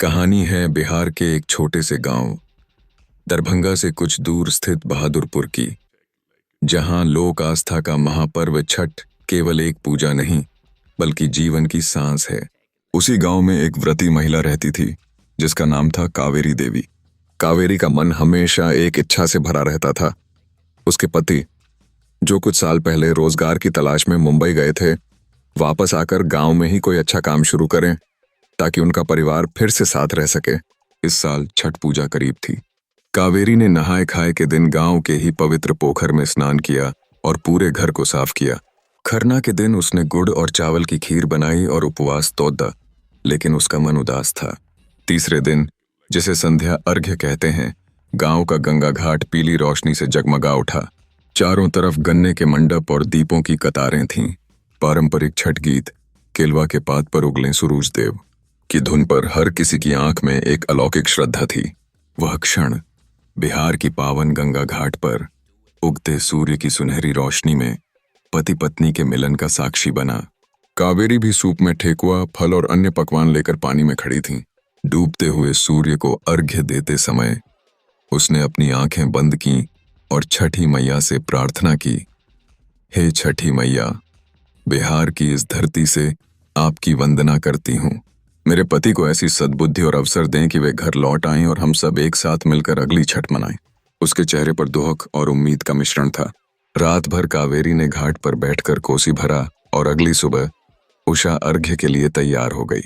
कहानी है बिहार के एक छोटे से गांव दरभंगा से कुछ दूर स्थित बहादुरपुर की, जहां लोक आस्था का महापर्व छठ केवल एक पूजा नहीं बल्कि जीवन की सांस है। उसी गांव में एक व्रती महिला रहती थी जिसका नाम था कावेरी देवी। कावेरी का मन हमेशा एक इच्छा से भरा रहता था। उसके पति, जो कुछ साल पहले रोजगार की तलाश में मुंबई गए थे, वापस आकर गांव में ही कोई अच्छा काम शुरू करें ताकि उनका परिवार फिर से साथ रह सके। इस साल छठ पूजा करीब थी। कावेरी ने नहाए खाए के दिन गांव के ही पवित्र पोखर में स्नान किया और पूरे घर को साफ किया। खरना के दिन उसने गुड़ और चावल की खीर बनाई और उपवास तोड़ा, लेकिन उसका मन उदास था। तीसरे दिन, जिसे संध्या अर्घ्य कहते हैं, गांव का गंगा घाट पीली रोशनी से जगमगा उठा। चारों तरफ गन्ने के मंडप और दीपों की कतारें थीं। पारंपरिक छठ गीत केलवा के पात पर उगले सूरज देव की धुन पर हर किसी की आंख में एक अलौकिक श्रद्धा थी। वह क्षण बिहार की पावन गंगा घाट पर उगते सूर्य की सुनहरी रोशनी में पति पत्नी के मिलन का साक्षी बना। कावेरी भी सूप में ठेकुआ, फल और अन्य पकवान लेकर पानी में खड़ी थी। डूबते हुए सूर्य को अर्घ्य देते समय उसने अपनी आंखें बंद की और छठी मैया से प्रार्थना की, हे छठी मैया, बिहार की इस धरती से आपकी वंदना करती हूँ। मेरे पति को ऐसी सद्बुद्धि और अवसर दें कि वे घर लौट आएं और हम सब एक साथ मिलकर अगली छठ मनाएं। उसके चेहरे पर दुख और उम्मीद का मिश्रण था। रात भर कावेरी ने घाट पर बैठकर कोसी भरा और अगली सुबह उषा अर्घ्य के लिए तैयार हो गई।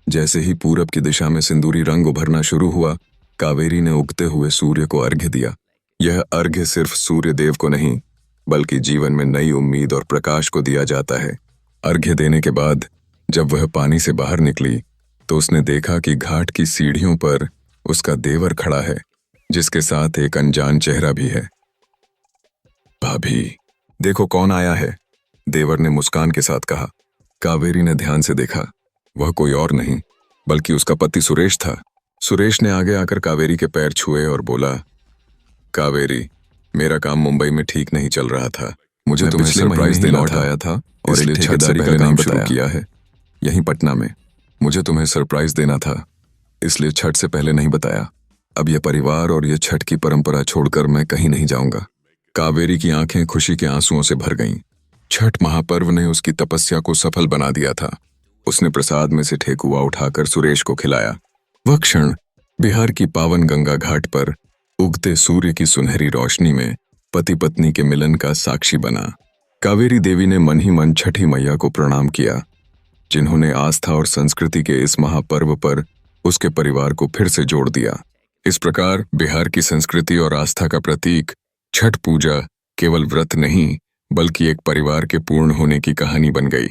जैसे ही पूरब की दिशा में सिंदूरी रंग उभरना शुरू हुआ, कावेरी ने उगते हुए सूर्य को अर्घ्य दिया। यह अर्घ्य सिर्फ सूर्य देव को नहीं बल्कि जीवन में नई उम्मीद और प्रकाश को दिया जाता है। अर्घ्य देने के बाद जब वह पानी से बाहर निकली तो उसने देखा कि घाट की सीढ़ियों पर उसका देवर खड़ा है, जिसके साथ एक अनजान चेहरा भी है। भाभी, देखो कौन आया है, देवर ने मुस्कान के साथ कहा। कावेरी ने ध्यान से देखा। वह कोई और नहीं बल्कि उसका पति सुरेश था। सुरेश ने आगे आकर कावेरी के पैर छुए और बोला, कावेरी, मेरा काम मुंबई में ठीक नहीं चल रहा था। मुझे तुम्हें सरप्राइज देना लौट आया था और इसलिए ठेकेदारी का काम शुरू किया है यहीं पटना में। मुझे तुम्हें सरप्राइज देना था, इसलिए छठ से पहले नहीं बताया। अब यह परिवार और यह छठ की परंपरा छोड़कर मैं कहीं नहीं जाऊंगा। कावेरी की आंखें खुशी के आंसुओं से भर गईं। छठ महापर्व ने उसकी तपस्या को सफल बना दिया था। उसने प्रसाद में से ठेकुआ उठाकर सुरेश को खिलाया। वह क्षण बिहार की पावन गंगा घाट पर उगते सूर्य की सुनहरी रोशनी में पति पत्नी के मिलन का साक्षी बना। कावेरी देवी ने मन ही मन छठी मैया को प्रणाम किया, जिन्होंने आस्था और संस्कृति के इस महापर्व पर उसके परिवार को फिर से जोड़ दिया। इस प्रकार बिहार की संस्कृति और आस्था का प्रतीक छठ पूजा केवल व्रत नहीं बल्कि एक परिवार के पूर्ण होने की कहानी बन गई।